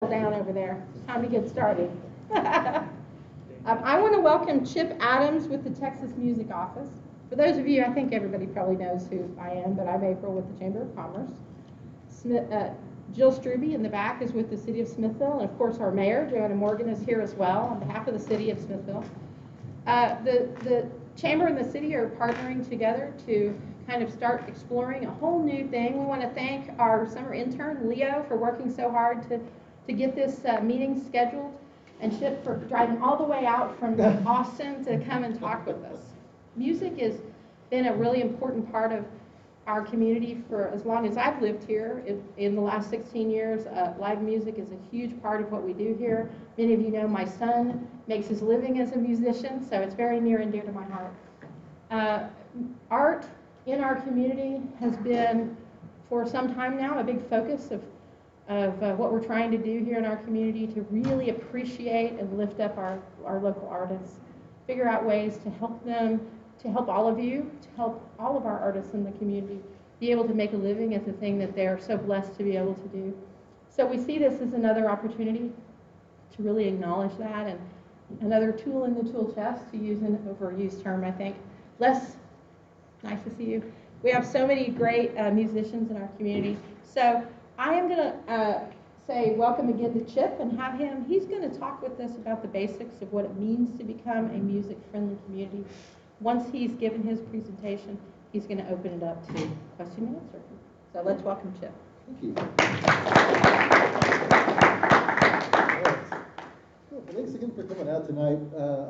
down over there. It's time to get started. I want to welcome Chip Adams with the Texas Music Office. For those of you, I think everybody probably knows who I am, but I'm April with the Chamber of Commerce. Jill Struby in the back is with the City of Smithville, and of course our Mayor, Joanna Morgan, is here as well on behalf of the City of Smithville. The Chamber and the City are partnering together to kind of start exploring a whole new thing. We want to thank our summer intern, Leo, for working so hard to get this meeting scheduled, and Chip for driving all the way out from Austin to come and talk with us. Music has been a really important part of our community for as long as I've lived here. In the last 16 years, live music is a huge part of what we do here. Many of you know my son makes his living as a musician, so it's very near and dear to my heart. Art in our community has been, for some time now, a big focus of what we're trying to do here in our community to really appreciate and lift up our local artists, figure out ways to help them, to help all of you, to help all of our artists in the community be able to make a living as a thing that they're so blessed to be able to do. So we see this as another opportunity to really acknowledge that, and another tool in the tool chest, to use an overused term, I think. Les, nice to see you. We have so many great musicians in our community. So I am going to say welcome again to Chip and have him, he's going to talk with us about the basics of what it means to become a music-friendly community. Once he's given his presentation, he's going to open it up to question and answer. So let's welcome Chip. Thank you. Well, thanks again for coming out tonight.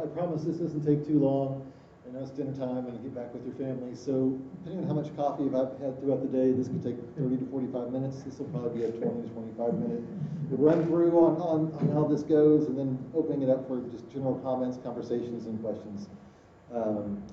I promise this doesn't take too long. I know it's dinner time and you get back with your family. So depending on how much coffee you've had throughout the day, this could take 30 to 45 minutes. This will probably be a 20 to 25 minute run through on how this goes, and then opening it up for just general comments, conversations, and questions.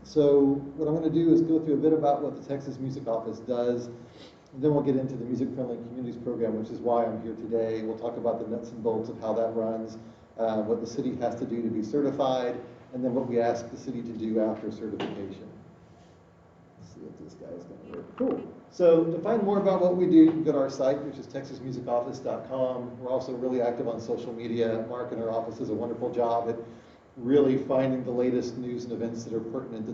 So what I'm going to do is go through a bit about what the Texas Music Office does, and then we'll get into the Music Friendly Communities Program, which is why I'm here today. We'll talk about the nuts and bolts of how that runs, what the city has to do to be certified, and then what we ask the city to do after certification. Let's see if this guy's going to work. Cool. So to find more about what we do, you can go to our site, which is texasmusicoffice.com. We're also really active on social media. Mark in our office does a wonderful job at really finding the latest news and events that are pertinent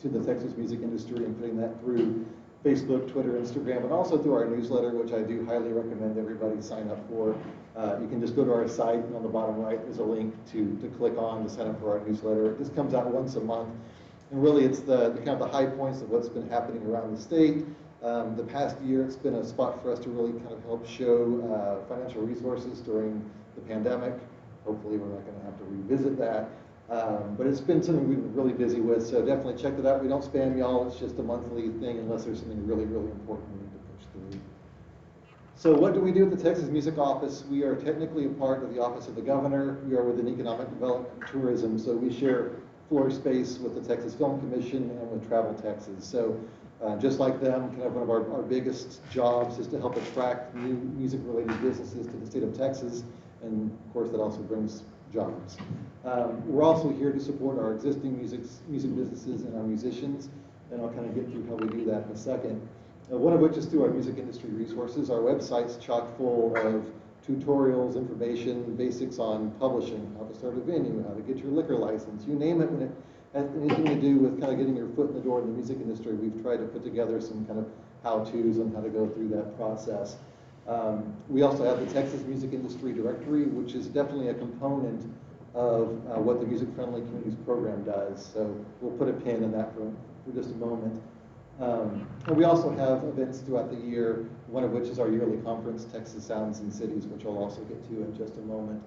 to the Texas music industry and putting that through Facebook, Twitter, Instagram, and also through our newsletter, which I do highly recommend everybody sign up for. You can just go to our site, and on the bottom right there's a link to click on to sign up for our newsletter. This comes out once a month, and really it's the kind of the high points of what's been happening around the state. The past year it's been a spot for us to really kind of help show financial resources during the pandemic. Hopefully we're not going to have to revisit that. But it's been something we've been really busy with, so definitely check it out. We don't spam y'all, it's just a monthly thing unless there's something really, really important we need to push through. So what do we do at the Texas Music Office? We are technically a part of the Office of the Governor. We are within Economic Development and Tourism, so we share floor space with the Texas Film Commission and with Travel Texas. So just like them, kind of one of our biggest jobs is to help attract new music-related businesses to the state of Texas, and of course that also brings jobs. We're also here to support our existing music businesses and our musicians, and I'll kind of get through how we do that in a second. One of which is through our music industry resources. Our website's chock full of tutorials, information, basics on publishing, how to start a venue, how to get your liquor license, you name it. When it has anything to do with kind of getting your foot in the door in the music industry, we've tried to put together some kind of how-tos on how to go through that process. We also have the Texas Music Industry Directory, which is definitely a component of what the Music Friendly Communities Program does. So we'll put a pin in that for just a moment. And we also have events throughout the year, one of which is our yearly conference, Texas Sounds and Cities, which I'll also get to in just a moment.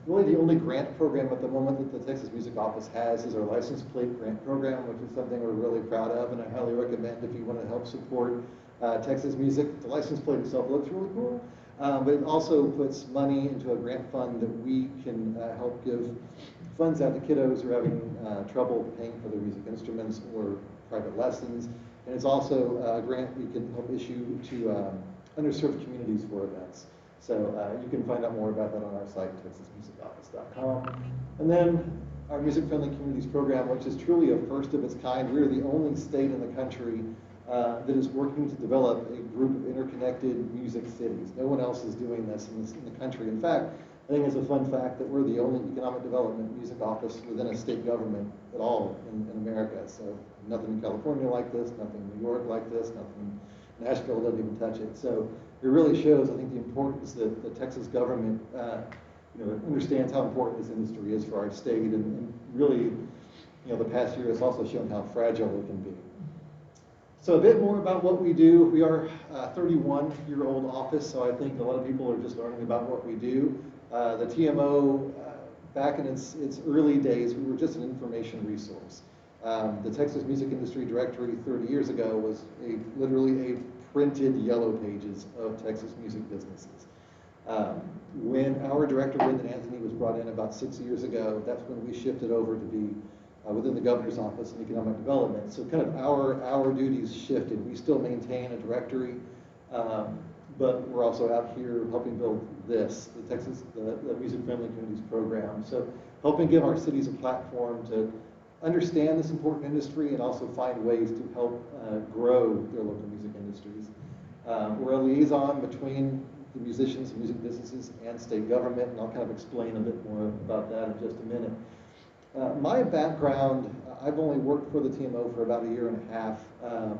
Really the only grant program at the moment that the Texas Music Office has is our license plate grant program, which is something we're really proud of, and I highly recommend if you want to help support Texas music. The license plate itself looks really cool, but it also puts money into a grant fund that we can help give funds out to kiddos who are having trouble paying for their music instruments or private lessons. And it's also a grant we can help issue to underserved communities for events. So you can find out more about that on our site, texasmusicoffice.com. And then our Music Friendly Communities Program, which is truly a first of its kind. We're the only state in the country that is working to develop a group of interconnected music cities. No one else is doing this in the country. In fact, I think it's a fun fact that we're the only economic development music office within a state government at all in America. So nothing in California like this, nothing in New York like this, nothing in Nashville doesn't even touch it. So it really shows, I think, the importance that the Texas government understands how important this industry is for our state, and really, the past year has also shown how fragile it can be. So a bit more about what we do. We are a 31-year-old office, so I think a lot of people are just learning about what we do. The TMO, back in its early days, we were just an information resource. The Texas Music Industry Directory 30 years ago was literally a printed yellow pages of Texas music businesses. When our director, Lyndon Anthony, was brought in about 6 years ago, that's when we shifted over to be within the governor's office in economic development. So kind of our duties shifted. We still maintain a directory, but we're also out here helping build this, the Music Friendly Communities program. So helping give our cities a platform to understand this important industry and also find ways to help grow their local music industries. We're a liaison between the musicians and music businesses and state government, and I'll kind of explain a bit more about that in just a minute. My background, I've only worked for the TMO for about 1.5 years.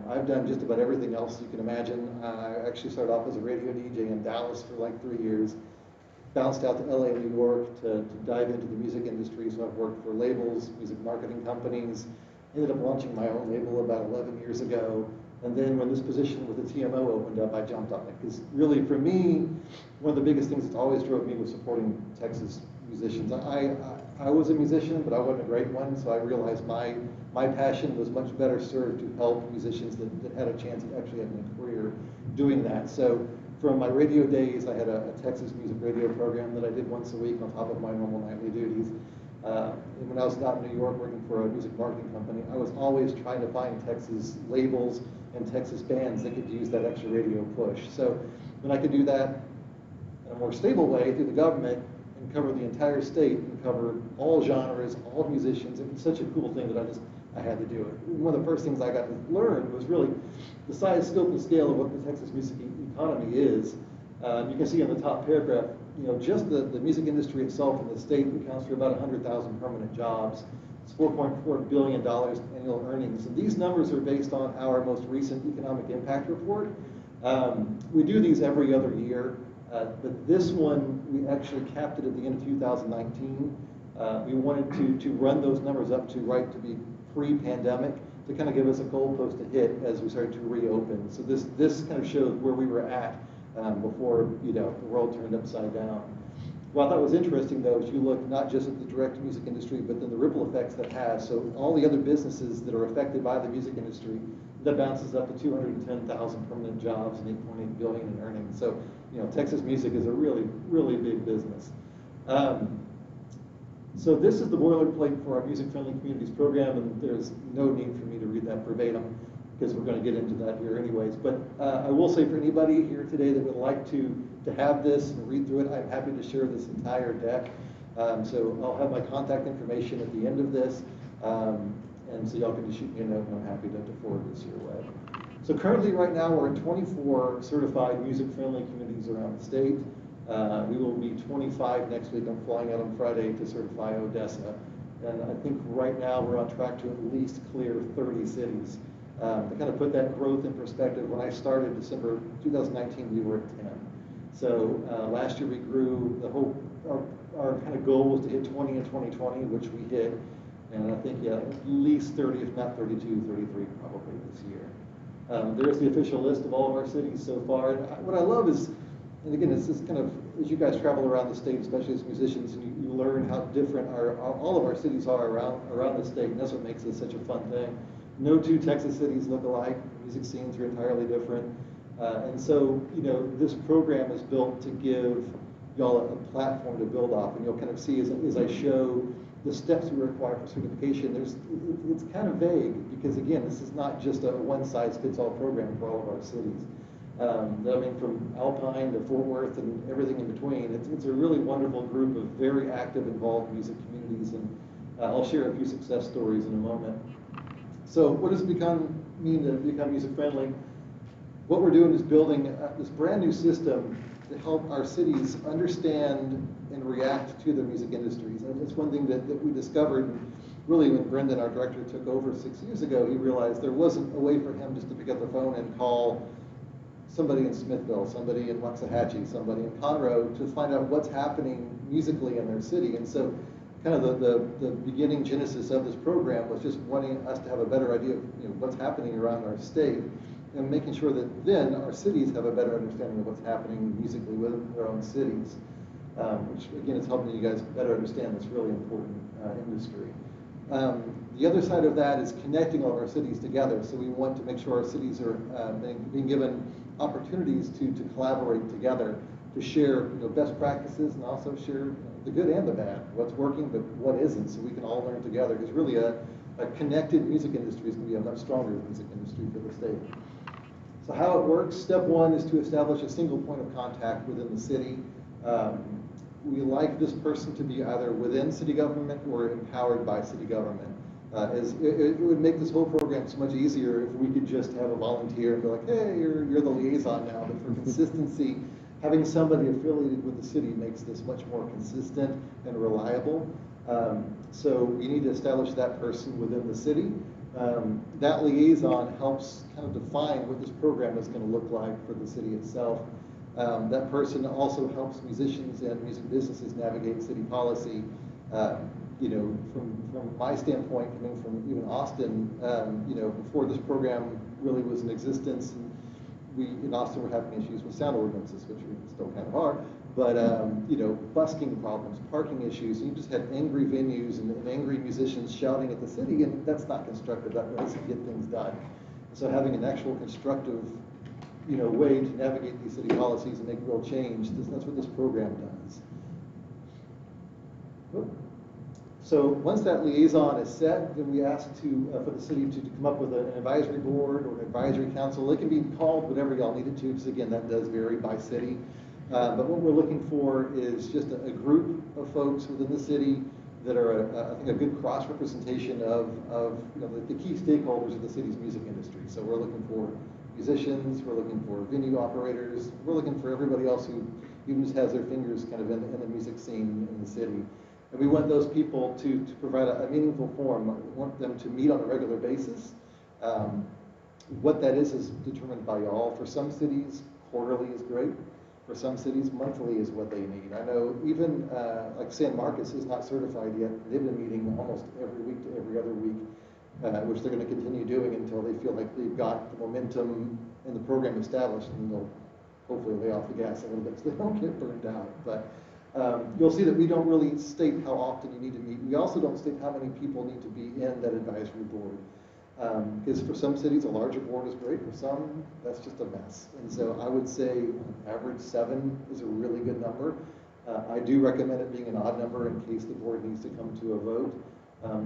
I've done just about everything else you can imagine. I actually started off as a radio DJ in Dallas for like 3 years, bounced out to LA and New York to dive into the music industry. So I've worked for labels, music marketing companies, ended up launching my own label about 11 years ago. And then when this position with the TMO opened up, I jumped on it. Because really for me, one of the biggest things that always drove me was supporting Texas musicians. I was a musician, but I wasn't a great one, so I realized my passion was much better served to help musicians that had a chance of actually having a career doing that. So from my radio days, I had a Texas music radio program that I did once a week on top of my normal nightly duties. And when I was out in New York working for a music marketing company, I was always trying to find Texas labels and Texas bands that could use that extra radio push. So when I could do that in a more stable way through the government and cover the entire state and cover all genres, all musicians, it was such a cool thing that I had to do it. One of the first things I got to learn was really the size, scope, and scale of what the Texas music economy is. You can see in the top paragraph, just the music industry itself in the state accounts for about 100,000 permanent jobs. It's $4.4 billion in annual earnings. And these numbers are based on our most recent economic impact report. We do these every other year, but this one, we actually capped it at the end of 2019. We wanted to run those numbers up to be pre-pandemic to kind of give us a goalpost to hit as we started to reopen. So this kind of shows where we were at before the world turned upside down. What I thought was interesting, though, is you look not just at the direct music industry, but then the ripple effects that has. So all the other businesses that are affected by the music industry, that bounces up to 210,000 permanent jobs and 8.8 billion in earnings. So Texas music is a really, really big business. So this is the boilerplate for our Music Friendly Communities program, and there's no need for me to read that verbatim because we're going to get into that here anyways. But I will say for anybody here today that would like to have this and read through it, I'm happy to share this entire deck. So I'll have my contact information at the end of this, and so y'all can just shoot me a note, and I'm happy to forward this your way. So currently right now we're in 24 certified music-friendly communities around the state. We will be 25 next week. I'm flying out on Friday to certify Odessa. And I think right now we're on track to at least clear 30 cities. To kind of put that growth in perspective, when I started December 2019, we were at 10. So last year we grew. Our kind of goal was to hit 20 in 2020, which we hit. And I think, at least 30, if not 32, 33 probably this year. There's the official list of all of our cities so far. And what I love is, and again, it's just kind of, as you guys travel around the state, especially as musicians, and you learn how different all of our cities are around the state, and that's what makes this such a fun thing. No two Texas cities look alike. Music scenes are entirely different. And so, this program is built to give y'all a platform to build off, and you'll kind of see as I show the steps we require for certification, it's kind of vague, because again, this is not just a one-size-fits-all program for all of our cities. I mean, from Alpine to Fort Worth and everything in between, it's a really wonderful group of very active, involved music communities, and I'll share a few success stories in a moment. So what has become mean to become music friendly. What we're doing is building this brand new system to help our cities understand and react to their music industries. And it's one thing that we discovered really when Brendan, our director, took over 6 years ago. He realized there wasn't a way for him just to pick up the phone and call somebody in Smithville, somebody in Waxahachie, somebody in Conroe to find out what's happening musically in their city. And so kind of the beginning genesis of this program was just wanting us to have a better idea of what's happening around our state, and making sure that then our cities have a better understanding of what's happening musically within their own cities, which again is helping you guys better understand this really important industry. The other side of that is connecting all of our cities together. So we want to make sure our cities are being given opportunities to collaborate together, to share best practices, and also share the good and the bad, what's working but what isn't, so we can all learn together. Because really a connected music industry is going to be a much stronger music industry for the state. So how it works, step one is to establish a single point of contact within the city. We like this person to be either within city government or empowered by city government. It would make this whole program so much easier if we could just have a volunteer and be like, hey, you're the liaison now. But for consistency, having somebody affiliated with the city makes this much more consistent and reliable. So we need to establish that person within the city. That liaison helps kind of define what this program is going to look like for the city itself. That person also helps musicians and music businesses navigate city policy. From my standpoint, coming from even Austin, before this program really was in existence, we in Austin were having issues with sound ordinances, which we still kind of are, but busking problems, parking issues. You just had angry venues and angry musicians shouting at the city, and that's not constructive. That doesn't get things done. So having an actual constructive way to navigate these city policies and make real change, that's what this program does. So once that liaison is set, then we ask for the city to come up with an advisory board or an advisory council. It can be called whatever y'all need it to, because again, that does vary by city. But what we're looking for is just a group of folks within the city that are, I think, a good cross-representation of the key stakeholders of the city's music industry. So we're looking for musicians, we're looking for venue operators, we're looking for everybody else who even just has their fingers kind of in the music scene in the city. And we want those people to provide a meaningful forum. We want them to meet on a regular basis. What that is determined by y'all. For some cities, quarterly is great. For some cities, monthly is what they need. I know even like San Marcos is not certified yet. They've been meeting almost every week to every other week, which they're going to continue doing until they feel like they've got the momentum and the program established, and they'll hopefully lay off the gas a little bit so they don't get burned out. But you'll see that we don't really state how often you need to meet. We also don't state how many people need to be in that advisory board. Because for some cities, a larger board is great. For some, that's just a mess. And so I would say on average 7 is a really good number. I do recommend it being an odd number in case the board needs to come to a vote.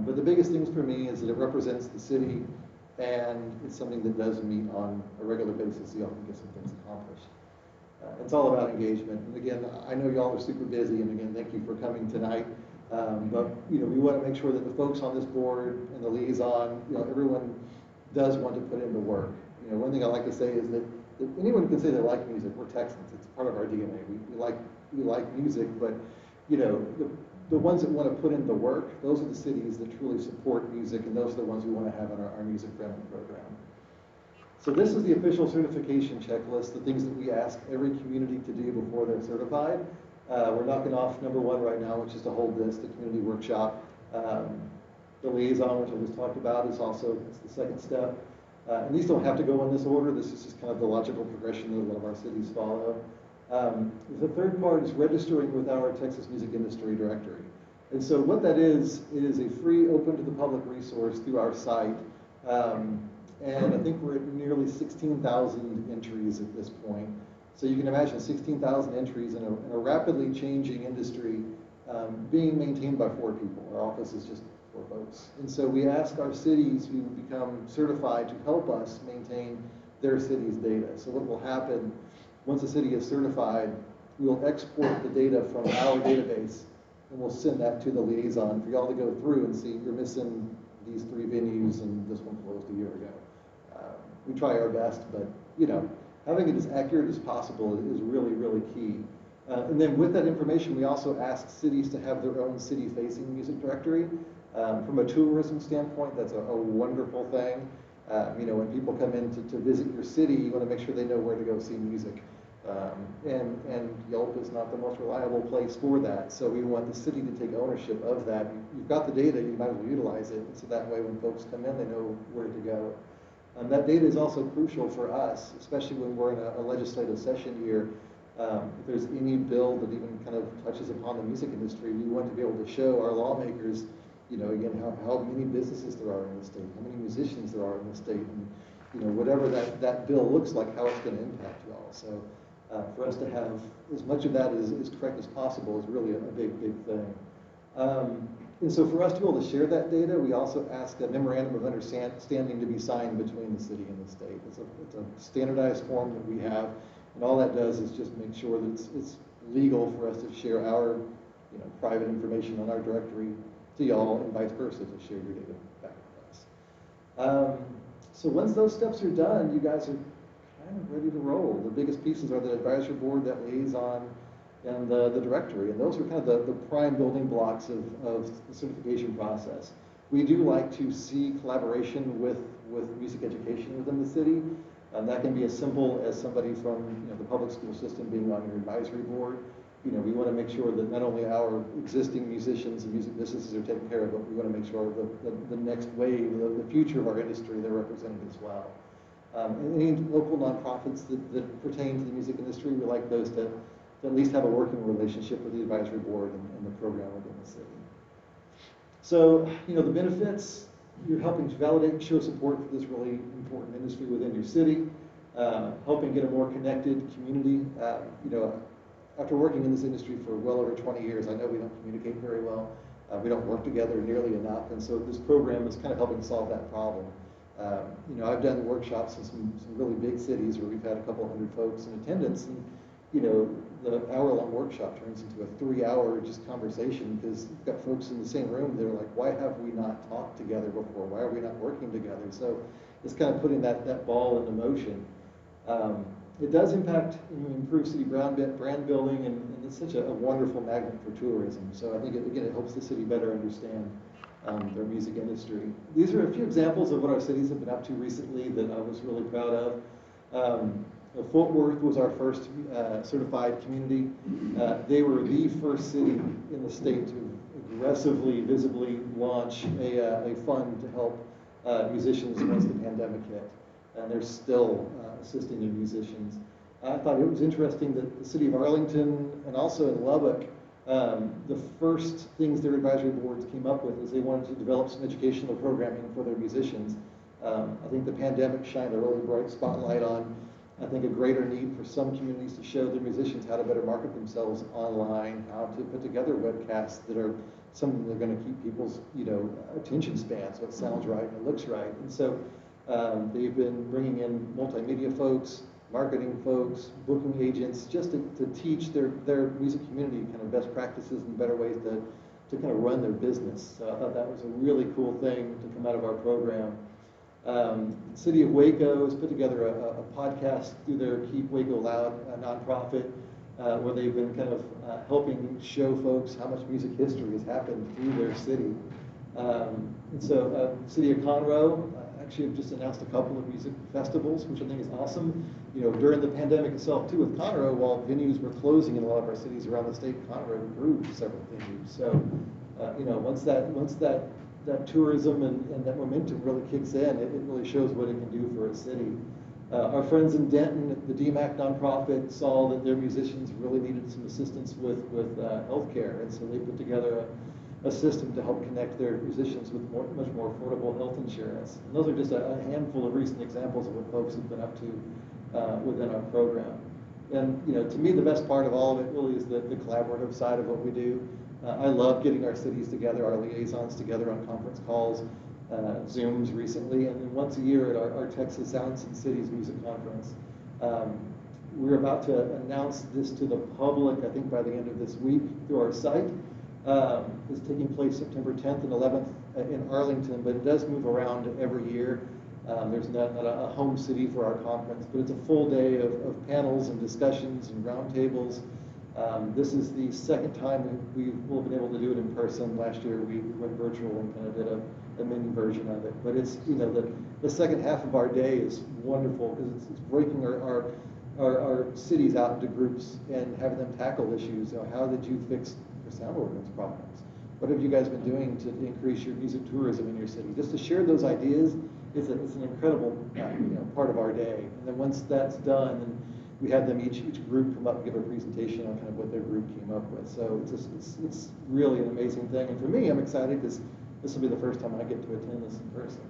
But the biggest things for me is that it represents the city, and it's something that does meet on a regular basis so y'all can get some things accomplished. It's all about engagement. And again, I know y'all are super busy, and again, thank you for coming tonight. But we want to make sure that the folks on this board and the liaison, everyone does want to put in the work. One thing I like to say is that anyone can say they like music. We're Texans; it's part of our DNA. We like music, but the ones that want to put in the work, those are the cities that truly support music, and those are the ones we want to have in our music-friendly program. So this is the official certification checklist, the things that we ask every community to do before they're certified. We're knocking off number 1 right now, which is to hold the community workshop. The liaison, which I just talked about, it's the second step. And these don't have to go in this order. This is just kind of the logical progression that a lot of our cities follow. The third part is registering with our Texas Music Industry Directory. And so what that is, it is a free, open to the public resource through our site. And I think we're at nearly 16,000 entries at this point. So you can imagine 16,000 entries in a rapidly changing industry being maintained by 4 people. Our office is just 4 folks. And so we ask our cities who become certified to help us maintain their city's data. So what will happen once a city is certified, we'll export the data from our database and we'll send that to the liaison for y'all to go through and see you're missing these 3 venues and this one closed a year ago. We try our best, but having it as accurate as possible is really, really key. And then with that information, we also ask cities to have their own city-facing music directory. From a tourism standpoint, that's a wonderful thing. When people come in to visit your city, you want to make sure they know where to go see music. And Yelp is not the most reliable place for that, so we want the city to take ownership of that. You've got the data, you might as well utilize it, so that way when folks come in, they know where to go. That data is also crucial for us, especially when we're in a legislative session here. If there's any bill that even kind of touches upon the music industry, we want to be able to show our lawmakers, again, how many businesses there are in the state, how many musicians there are in the state, and whatever that bill looks like, how it's going to impact y'all. So for us to have as much of that as correct as possible is really a big, big thing. And so for us to be able to share that data, we also ask a memorandum of understanding to be signed between the city and the state. It's a standardized form that we have, and all that does is just make sure that it's legal for us to share our private information on our directory to y'all, and vice versa, to share your data back with us. So once those steps are done, you guys are kind of ready to roll. The biggest pieces are the advisory board, that liaison, and the directory, and those are kind of the prime building blocks of the certification process. We do like to see collaboration with music education within the city. That can be as simple as somebody from the public school system being on your advisory board. We want to make sure that not only our existing musicians and music businesses are taken care of, but we want to make sure the next wave, the future of our industry, they're represented as well. And any local nonprofits that pertain to the music industry, we like those to at least have a working relationship with the advisory board and the program within the city. So, the benefits, you're helping to validate and show support for this really important industry within your city, helping get a more connected community. After working in this industry for well over 20 years, I know we don't communicate very well. We don't work together nearly enough, and so this program is kind of helping solve that problem. I've done workshops in some really big cities where we've had a couple hundred folks in attendance, and the hour-long workshop turns into a 3-hour just conversation because you've got folks in the same room. They're like, why have we not talked together before? Why are we not working together? So it's kind of putting that ball into motion. It does impact and improve city brand building, and it's such a wonderful magnet for tourism. So I think, it helps the city better understand their music industry. These are a few examples of what our cities have been up to recently that I was really proud of. Fort Worth was our first certified community. They were the first city in the state to aggressively, visibly launch a fund to help musicians once the pandemic hit. And they're still assisting their musicians. I thought it was interesting that the city of Arlington and also in Lubbock, the first things their advisory boards came up with is they wanted to develop some educational programming for their musicians. I think the pandemic shined a really bright spotlight on, I think, a greater need for some communities to show their musicians how to better market themselves online, how to put together webcasts that are something that are going to keep people's attention span, so it sounds right and it looks right. And so they've been bringing in multimedia folks, marketing folks, booking agents, just to teach their music community kind of best practices and better ways to kind of run their business. So I thought that was a really cool thing to come out of our program. The City of Waco has put together a podcast through their Keep Waco Loud nonprofit, where they've been kind of helping show folks how much music history has happened through their city. And so City of Conroe actually have just announced a couple of music festivals, which I think is awesome. During the pandemic itself too, with Conroe, while venues were closing in a lot of our cities around the state, Conroe grew several venues. So, once that tourism and that momentum really kicks in, it really shows what it can do for a city. Our friends in Denton, the DMAC nonprofit, saw that their musicians really needed some assistance with healthcare, and so they put together a system to help connect their musicians with much more affordable health insurance. And those are just a handful of recent examples of what folks have been up to within our program. And to me, the best part of all of it really is the collaborative side of what we do. I love getting our cities together, our liaisons together on conference calls, Zooms recently, and then once a year at our Texas Sounds and Cities Music Conference. We're about to announce this to the public, I think by the end of this week, through our site. It's taking place September 10th and 11th in Arlington, but it does move around every year. There's not a home city for our conference, but it's a full day of panels and discussions and roundtables. This is the second time we've been able to do it in person. Last year we went virtual and kind of did a mini version of it. But it's, you know, the second half of our day is wonderful because it's breaking our cities out into groups and having them tackle issues. You know, how did you fix your sound ordinance problems? What have you guys been doing to increase your music tourism in your city? Just to share those ideas is an incredible part of our day. And then once that's done, then we have them each group come up and give a presentation on kind of what their group came up with. So it's really an amazing thing. And for me, I'm excited because this will be the first time I get to attend this in person.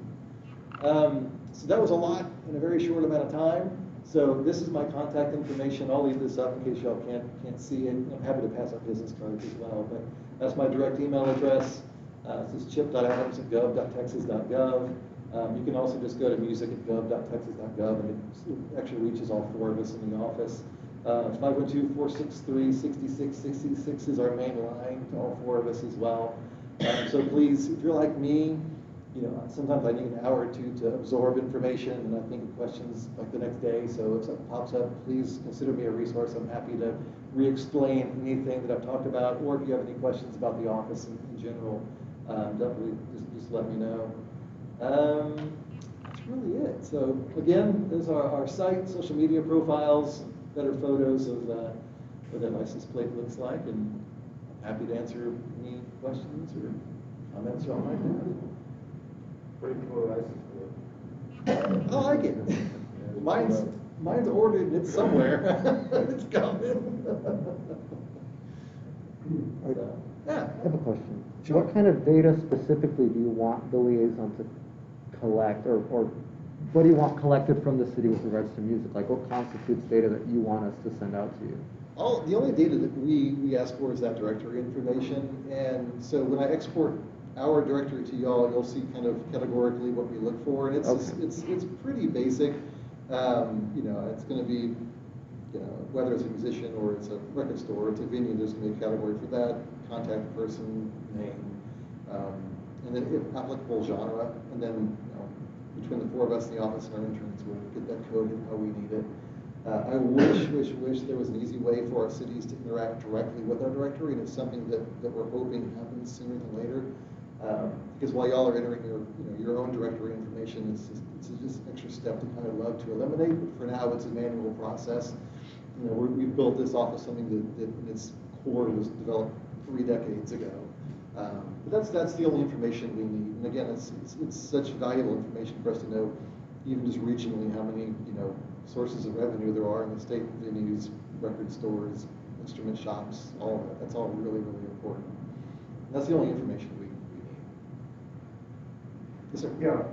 So that was a lot in a very short amount of time. So this is my contact information. I'll leave this up in case y'all can't see it. I'm happy to pass out business cards as well. But that's my direct email address. This is chip.adams@gov.texas.gov. You can also just go to music@gov.texas.gov, and it actually reaches all four of us in the office. 512-463-6666 is our main line to all four of us as well. So please, if you're like me, you know, sometimes I need an hour or two to absorb information, and I think of questions like the next day. So if something pops up, please consider me a resource. I'm happy to re-explain anything that I've talked about, or if you have any questions about the office in general, definitely just let me know. That's really it. So again, there's our site, social media profiles, better photos of what that license plate looks like, and I'm happy to answer any questions or comments y'all might have. Pretty cool license plate. I like it. Mine's ordered and it's somewhere. It's coming. So, yeah. I have a question. Sure. What kind of data specifically do you want the liaison to collect, or what do you want collected from the city with regards to music? Like, what constitutes data that you want us to send out to you? The only data that we ask for is that directory information. And so when I export our directory to y'all, you'll see kind of categorically what we look for. And it's pretty basic. You know, it's going to be, you know, whether it's a musician or it's a record store, it's a venue, there's going to be a category for that, contact person, name, and then if applicable genre, and then, you know, between the four of us in the office and our interns, we'll get that coded how we need it. I wish there was an easy way for our cities to interact directly with our directory, and it's something that we're hoping happens sooner than later. Because while y'all are entering your own directory information, it's just an extra step that I'd love to eliminate. But for now, it's a manual process. You know, we've built this off of something that in its core was developed 3 decades ago. But that's the only information we need. And again, it's such valuable information for us to know, even just regionally, how many sources of revenue there are in the state, venues, record stores, instrument shops, all of that. That's all really, really important. And that's the only information we need. Yes, sir. Yeah.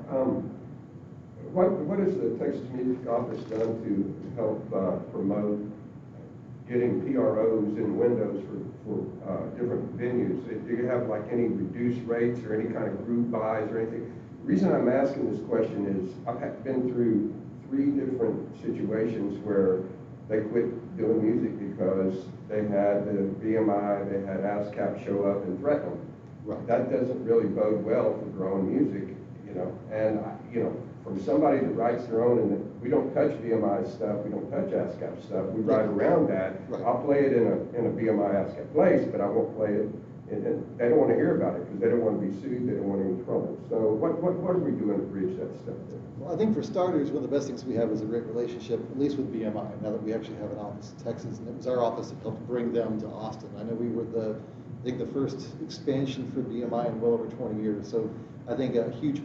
What has the Texas Music Office done to help promote getting PROs in windows for different venues? Do you have like any reduced rates or any kind of group buys or anything? The reason I'm asking this question is I've been through 3 different situations where they quit doing music because they had the BMI, they had ASCAP show up and threaten them. Right. That doesn't really bode well for growing music, and from somebody that writes their own, and we don't touch BMI stuff, we don't touch ASCAP stuff, we write around that. Right. I'll play it in a BMI ASCAP place, but I won't play it, and they don't want to hear about it because they don't want to be sued, they don't want any trouble. So what are we doing to bridge that stuff there? Well, I think for starters, one of the best things we have is a great relationship, at least with BMI, now that we actually have an office in Texas, and it was our office that helped bring them to Austin. I know we were the first expansion for BMI in well over 20 years. So I think a huge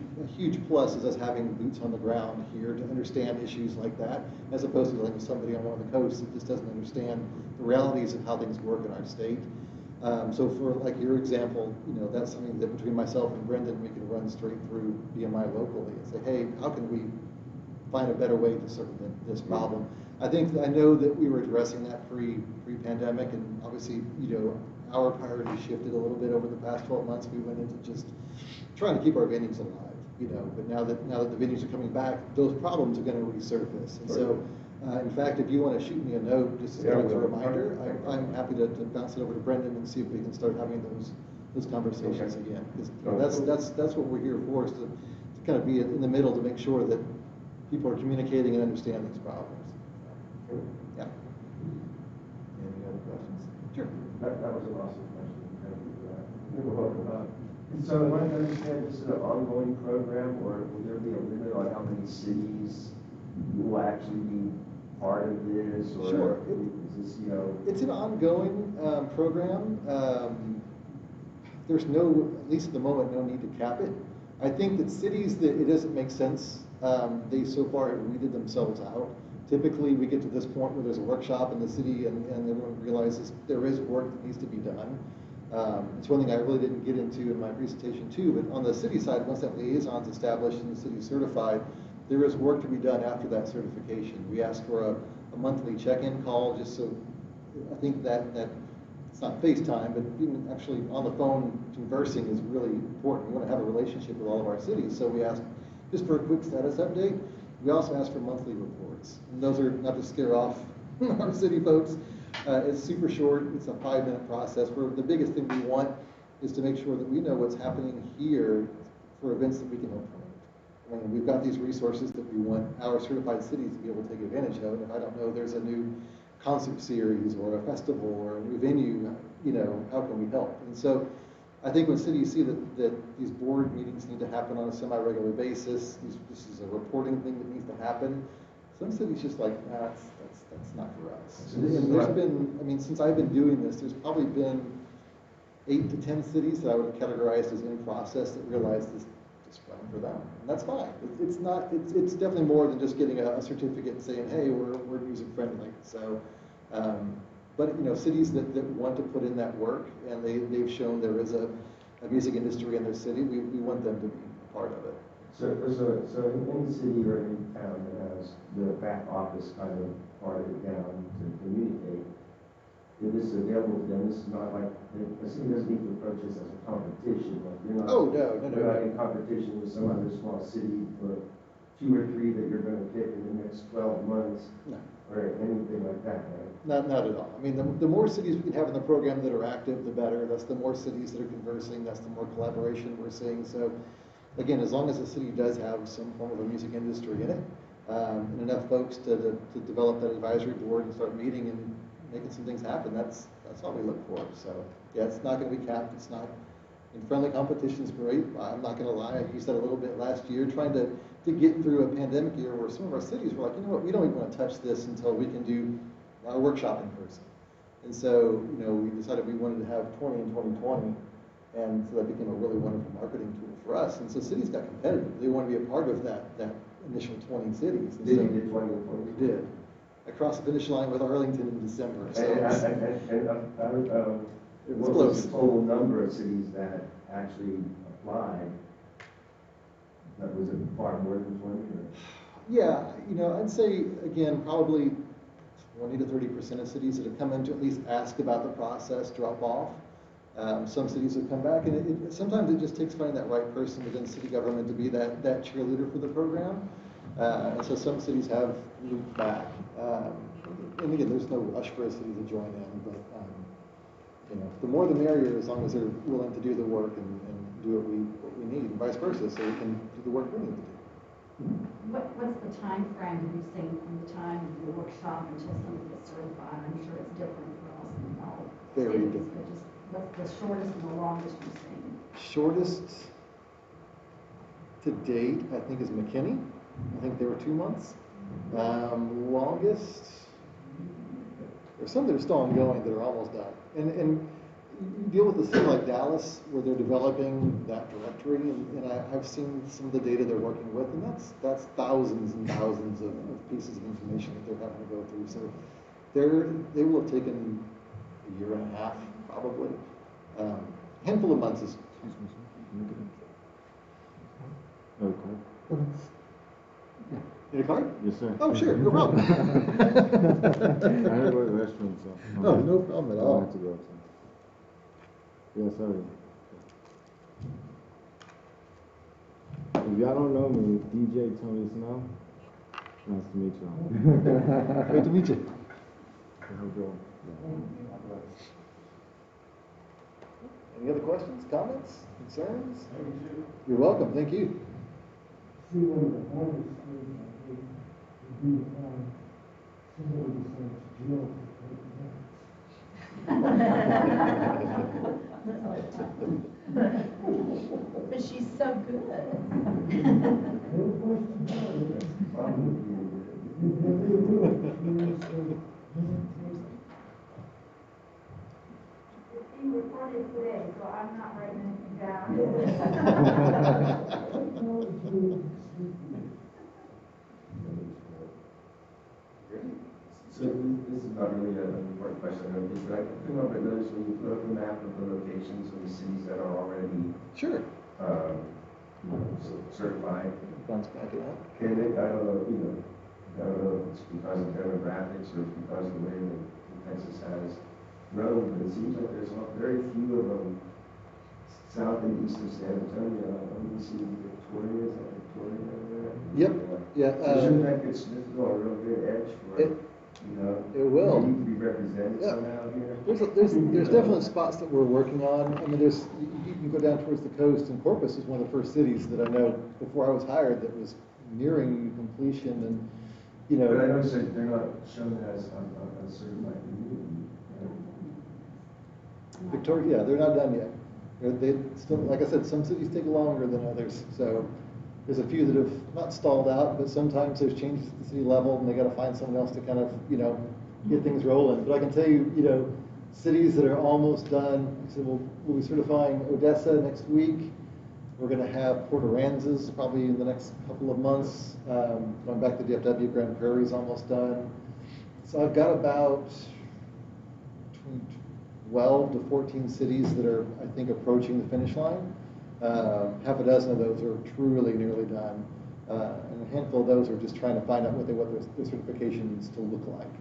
plus is us having boots on the ground here to understand issues like that, as opposed to like somebody on one of the coasts that just doesn't understand the realities of how things work in our state. So for like your example, that's something that between myself and Brendan, we can run straight through BMI locally and say, hey, how can we find a better way to circumvent this problem? I know that we were addressing that pre-pandemic, and obviously, our priorities shifted a little bit over the past 12 months. We went into just trying to keep our venues alive, but now that the venues are coming back, those problems are going to resurface. And so, in fact, if you want to shoot me a note, just as kind of a reminder, I'm happy to bounce it over to Brendan and see if we can start having those conversations again. Because that's what we're here for, is to kind of be in the middle to make sure that people are communicating and understand these problems. Yeah. Any other questions? Sure. That was an awesome question. Thank you for that. You're welcome. So am I to understand this is an ongoing program, or will there be a limit on how many cities will actually be part of this? Or Sure. Is this, you know? It's an ongoing program. There's no, at least at the moment, no need to cap it. I think that cities that it doesn't make sense, they so far have weeded themselves out. Typically, we get to this point where there's a workshop in the city and everyone realizes there is work that needs to be done. It's one thing I really didn't get into in my presentation too, but on the city side, once that liaison's established and the city's certified, there is work to be done after that certification. We ask for a monthly check-in call, just so I think that it's not FaceTime, but being actually on the phone conversing is really important. We want to have a relationship with all of our cities, so we ask just for a quick status update. We also ask for monthly reports, and those are not to scare off our city folks. It's super short. It's a 5-minute process where the biggest thing we want is to make sure that we know what's happening here for events that we can help promote. I mean, we've got these resources that we want our certified cities to be able to take advantage of, and if I don't know there's a new concert series or a festival or a new venue, you know, how can we help? And so I think when cities see that these board meetings need to happen on a semi-regular basis, this is a reporting thing that needs to happen, some cities just like, nah, that's not for us. So this is And there's not- been, I mean, since I've been doing this, there's probably been 8 to 10 cities that I would have categorized as in process that realized this just wasn't for them. And that's fine. It's not, it's definitely more than just getting a certificate and saying, hey, we're music friendly. So, but you know, cities that want to put in that work and they've shown there is a music industry in their city, we want them to be a part of it. So in any city or any town that has the back office kind of part of it down to communicate, if this is available to them, this is not like, a city doesn't need to approach this as a competition, like you're not. Oh, no. You're not in competition with some other small city for 2 or 3 that you're gonna pick in the next 12 months. No. Or anything like that, right? Not at all. I mean, the more cities we can have in the program that are active, the better. That's the more cities that are conversing, that's the more collaboration we're seeing. So again, as long as the city does have some form of a music industry in it, and enough folks to develop that advisory board and start meeting and making some things happen, that's all we look for. So yeah, it's not going to be capped. It's not, and friendly competition is great. I'm not going to lie. I used that a little bit last year, trying to get through a pandemic year where some of our cities were like, you know what, we don't even want to touch this until we can do our workshop in person. And so, you know, we decided we wanted to have 20 in 2020, and so that became a really wonderful marketing tool for us. And so cities got competitive. They want to be a part of that initial 20 cities. And Did so you get 20 or 20? we did. I crossed the finish line with Arlington in December. So What was the close. total number of cities that actually applied? That was it far more than 20? Or? yeah, you know, I'd say again probably 20 to 30% of cities that have come in to at least ask about the process drop off. Some cities have come back, and sometimes it just takes finding that right person within city government to be that cheerleader for the program. And so some cities have moved back. And again, there's no rush for a city to join in, but you know, the more the merrier, as long as they're willing to do the work and do what we need, and vice versa, so we can do the work we need to do. What's the time frame have you seen from the time of the workshop until somebody gets certified? I'm sure it's different for all Very cities, different. but just what's the shortest and the longest you've seen? Shortest to date, I think, is McKinney. I think they were 2 months. Longest, there's some that are still ongoing that are almost done. And you deal with a city like Dallas where they're developing that directory, and I've seen some of the data they're working with, and that's thousands and thousands of pieces of information that they're having to go through. So they will have taken a year and a half, probably. Handful of months is. Need a card? Yes, sir. Oh, sure, no problem. I had to go to the restroom, so. Oh, no problem at all. I had to go, so. Yeah, sorry. If y'all don't know me, DJ Tony Snow. Nice to meet y'all. Great to meet you. How you doing? Any other questions, comments, concerns? You're welcome, thank you. see one of the former schools, I think, would be to find somebody besides Jill to take notes. But she's so good. No question about it. You really will. It's being recorded today, so I'm not writing anything down. So this is not really an important question, I don't think, but I couldn't help but notice when you put up the map of the locations of the cities that are already, Sure. certified. Bounce back it up. Can it, I don't know, I don't know if it's because of demographics or because of the way that Texas has grown, but it seems like there's very few of them south and east of San Antonio. I only see Victoria, is that Victoria there? Yep, yeah. So shouldn't that give Smithville a real good edge for, It will. Need to be represented Yeah. somehow here? There's definitely spots that we're working on. I mean, you can go down towards the coast, and Corpus is one of the first cities that I know before I was hired that was nearing completion, and But I noticed that they're not shown as a certified community. Victoria, yeah, they're not done yet. They still, like I said, some cities take longer than others. So there's a few that have not stalled out, but sometimes there's changes at the city level, and they got to find someone else to kind of, get things rolling. But I can tell you, cities that are almost done. I said, we'll be certifying Odessa next week. We're going to have Port Aransas probably in the next couple of months. Going back to DFW, Grand Prairie is almost done. So I've got about between 12 to 14 cities that are, I think, approaching the finish line. Half a dozen of those are truly nearly done. And a handful of those are just trying to find out what their certification needs to look like.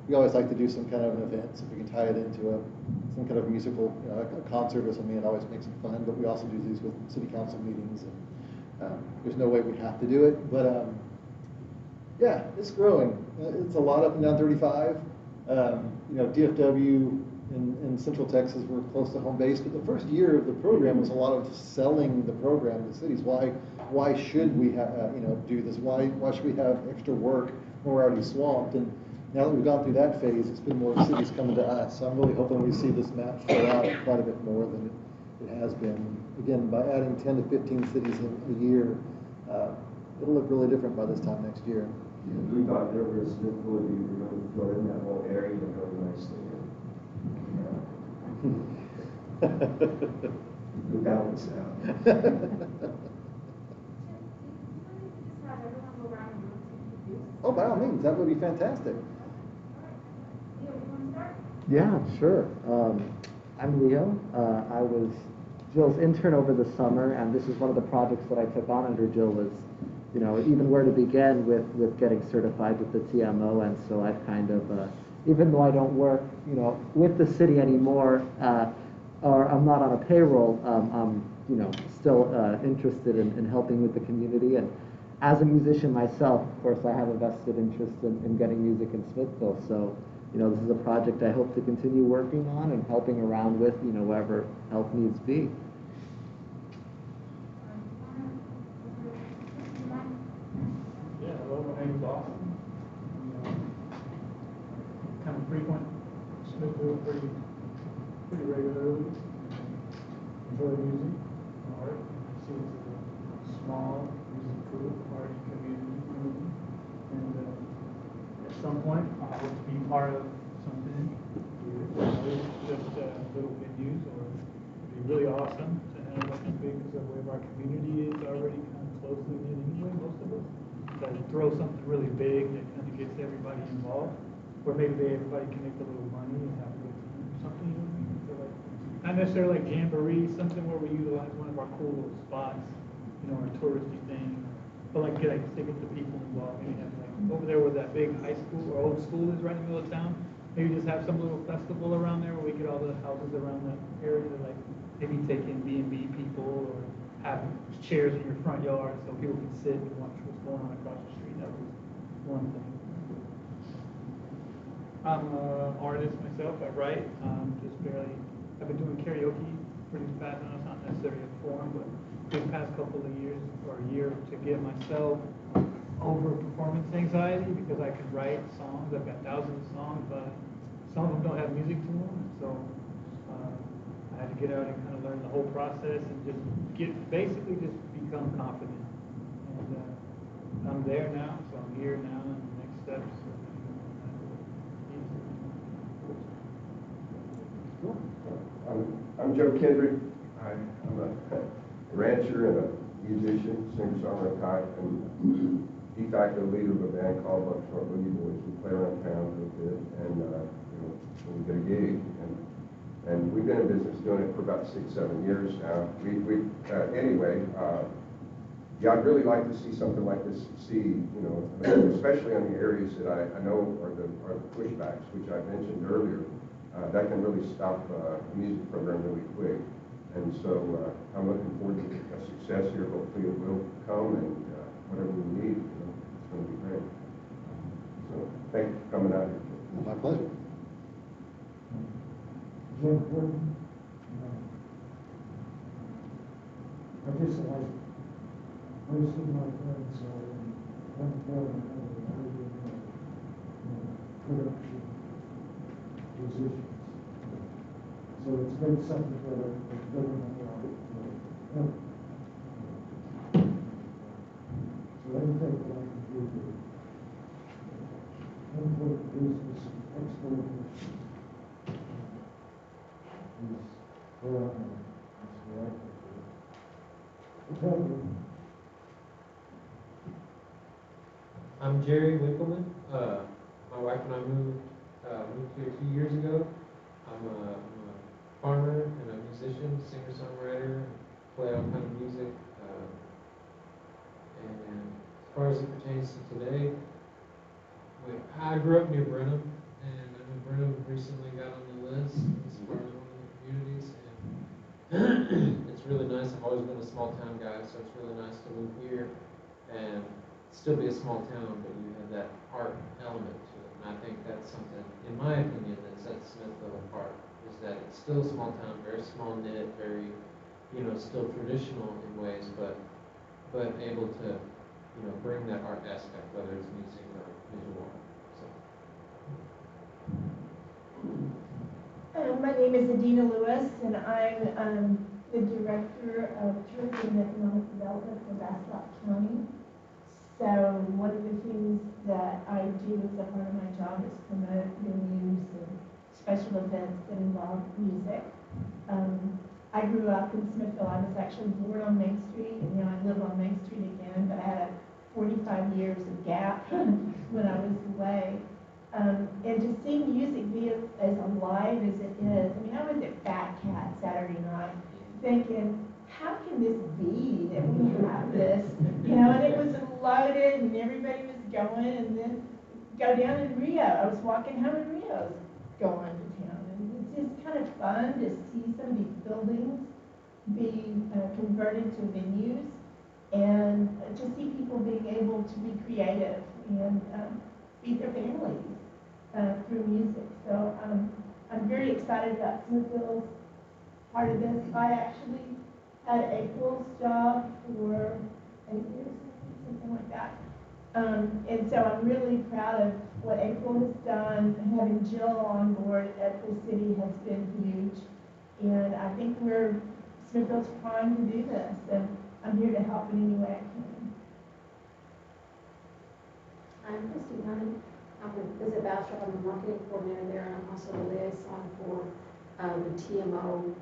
We always like to do some kind of an event, so if we can tie it into some kind of musical, a concert or something, it always makes it fun. But we also do these with city council meetings, and there's no way we have to do it. But yeah, it's growing. It's a lot up and down 35. DFW in Central Texas, we're close to home base. But the first year of the program was a lot of selling the program to cities. Why should we do this? Why should we have extra work when we're already swamped? And now that we've gone through that phase, it's been more cities coming to us. So I'm really hoping we see this map fill out quite a bit more than it has been. Again, by adding 10 to 15 cities a year, it'll look really different by this time next year. Yeah, we thought there was Smithville, we were going to fill in that whole area really nicely. We balance out. Oh, by all means, that would be fantastic. Yeah, sure. I'm Leo. I was Jill's intern over the summer, and this is one of the projects that I took on under Jill was, even where to begin with getting certified with the TMO. And so I've kind of, even though I don't work, with the city anymore, or I'm not on a payroll, I'm, still interested in helping with the community. And as a musician myself, of course, I have a vested interest in getting music in Smithville. So, this is a project I hope to continue working on and helping around with, wherever help needs be. Yeah, hello, my name is Austin. Kind of frequent Smithville pretty regularly. Enjoy music, art. See it's a small, musical, art community. And at some point, I hope to be part of something here. Just little venues, or it'd be really awesome to have something big because of the way our community is already kind of closely knit anyway, most of us. That throw something really big that kind of gets everybody involved, or maybe everybody can make a little money and have a good time, something, So like, not necessarily like jamboree, something where we utilize one of our cool little spots, our touristy thing, but like to get the people involved. Maybe have like over there where that big high school or old school is right in the middle of town. Maybe just have some little festival around there where we get all the houses around that area to like maybe take in B&B people, or have chairs in your front yard so people can sit and watch what's going on across the street. That was one thing. I'm an artist myself. I write. Just barely. I've been doing karaoke pretty fast. I know it's not necessarily a form, but these past couple of years or a year to get myself over performance anxiety because I can write songs. I've got thousands of songs, but some of them don't have music to them. So I had to get out and kind of learn the whole process and just basically just become confident. And I'm there now, so I'm here now, and the next steps. I'm Joe Kendrick. I'm a rancher and a musician, singer-songwriter, and de facto leader of a band called Buckshot Boogie Boys. We play around town a little bit, and when we get a gig, and we've been in business doing it for about 6-7 years now. Anyway, yeah, I'd really like to see something like this. Especially on the areas that I know are the pushbacks, which I mentioned earlier. That can really stop a music program really quick. And so I'm looking forward to a success here. Hopefully it will come, and whatever we need, it's going to be great. So thank you for coming out here. My pleasure. Jim Gordon, I just like most of my friends are in one form or another production musicians. So it's been something that I've been in so anything that I can do to import business and export business is where I'm at. That's where I can do it. Thank you. I'm Jerry Winkleman. My wife and I moved here 2 years ago. I'm a farmer and a musician, singer-songwriter, play all kind of music. And as far as it pertains to today, I grew up near Brenham, and I know Brenham recently got on the list as far as one of the communities. And it's really nice. I've always been a small town guy, so it's really nice to move here and still be a small town, but you have that art element to it. And I think that's something, in my opinion, that sets Smithville apart, is that it's still a small town, very small knit, very, still traditional in ways, but able to, bring that art aspect, whether it's music or visual art. So. My name is Adina Lewis, and I'm the Director of Tourism and Economic Development for Bastrop County. So one of the things that I do as a part of my job is promote venues and special events that involve music. I grew up in Smithville. I was actually born on Main Street, and now I live on Main Street again, but I had a 45 years of gap when I was away. And to see music be as alive as it is, I mean, I was at Fat Cat Saturday night thinking, how can this be that we have this? And it was loaded and everybody was going, and then go down in Rio. I was walking home in Rio going to town. And it's just kind of fun to see some of these buildings be converted to venues, and to see people being able to be creative and feed their families through music. So I'm very excited about Smithville's part of this. I actually had April's job for 8 years, something like that. And so I'm really proud of what April has done. Having Jill on board at the city has been huge. And I think Smithville's primed to do this, and I'm here to help in any way I can. I'm Christy Gunn. I'm with Visit Bastrop. I'm the marketing coordinator there, and I'm also the liaison for the TMO.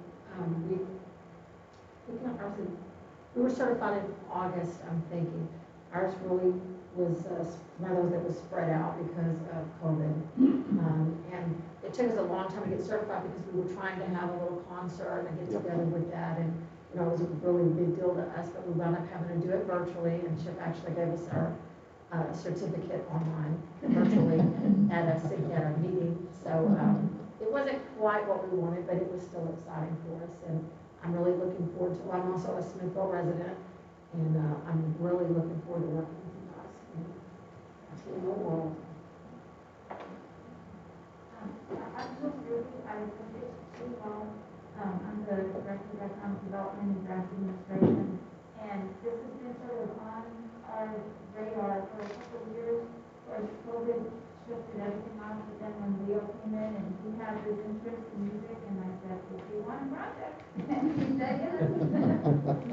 We were certified in August, I'm thinking. Ours really was one of those that was spread out because of COVID. And it took us a long time to get certified because we were trying to have a little concert and get together with that. And, it was a really big deal to us, but we wound up having to do it virtually. And Chip actually gave us our certificate online virtually at a meeting. So it wasn't quite what we wanted, but it was still exciting for us. And I'm really looking forward to it. I'm also a Smithville resident, and I'm really looking forward to working with you guys in the world. I'm just really, I think it's too long. I'm the Director of Economic Development and Grants Administration, and this has been sort of on our radar for a couple of years. Of course, COVID shifted everything off, but then when Leo came in and he had this interest in music, and I said, "If you want a project," and he said yes.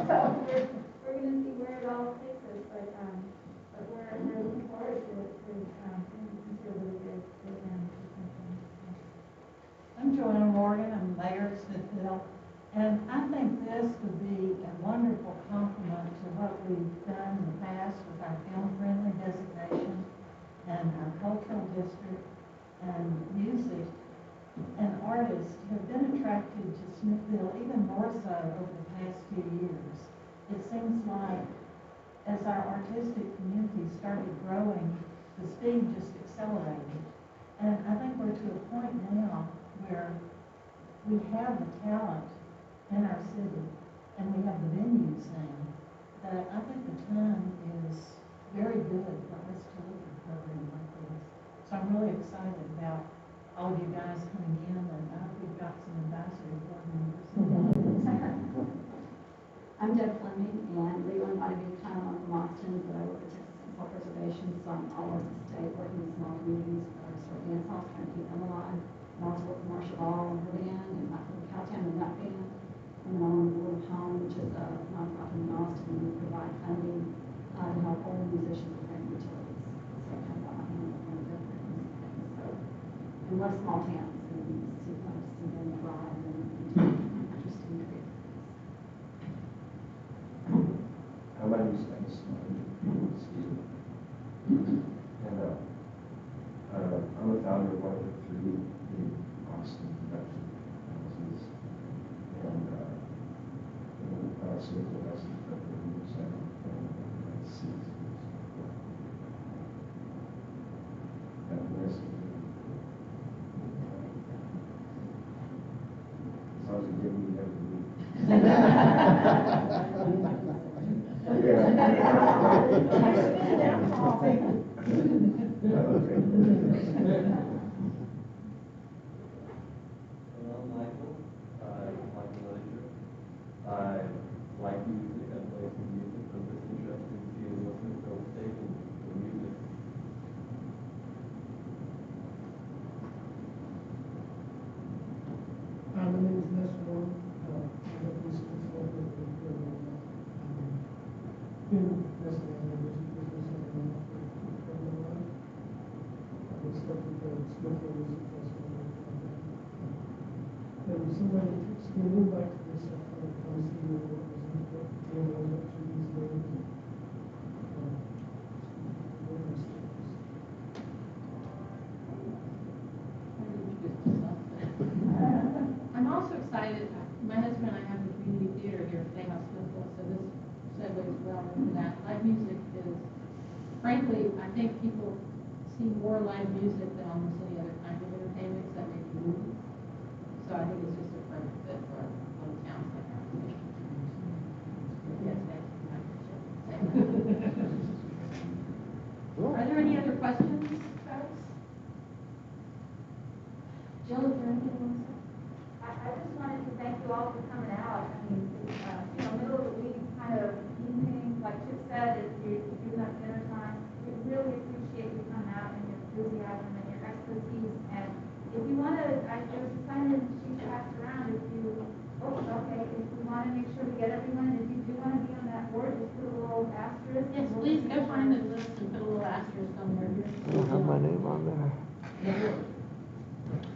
So we're going to see where it all takes us, but we're looking forward to doing a really good program. I'm Joanna Morgan, I'm Mayor of Smithville, and I think this would be a wonderful complement to what we've done in the past with our film-friendly designation and our cultural district, and music and artists have been attracted to Smithville even more so over the past few years. It seems like as our artistic community started growing, the speed just accelerated. And I think we're to a point now where we have the talent in our city and we have the venues now, that I think the time is very good for us to look at a program like this. So I'm really excited about all of you guys coming in, and I hope we've got some advisory board members. I'm Deb Fleming, and Leo invited me to come. I'm from Austin, but I work at Texas Central Preservation, so I'm all over the state working with small communities with our historic dance halls, trying to keep them alive. And also work with Marcia Ball and her band, and my from Cowtown and that band. And then I own the Little Home, which is a nonprofit in Austin, and we provide funding to help older musicians with their utilities. So I kind of got my hand on one of the things. So, and love small towns, and see them thrive and do interesting creative things. My name is Steve. And I'm a founder of one of the three big Austin production houses. And Smithville has a couple of years now, and 6 years. And the rest of it. As long as you give me every week. Well, Michael, Michael Ledger. I like music, I play some music, so I'm just interested to see what's in the stage and the music. My name is Nestor Warren. I have this consultant been investing in the music business and for quite a while. I stuck with the Smithville Music Festival. And somebody takes me a little back to this, I kind of come see what was what came on up to these days. I'm also excited, my husband and I have a community theater here at Playhouse Smithville, so this segues well into that. Live music is, frankly, I think people see more live music than almost any other kind of entertainment, except maybe movies. So I think it's just a perfect fit for little towns like ours. Yes, thank you. Are there any other questions, folks? Jill, is there anything you want to say? I just wanted to thank you all for coming out. I mean, it's, middle of the week kind of evening, like Chip said, if you're not dinner time, we really appreciate you coming out and your enthusiasm and your expertise. And if you want to, I just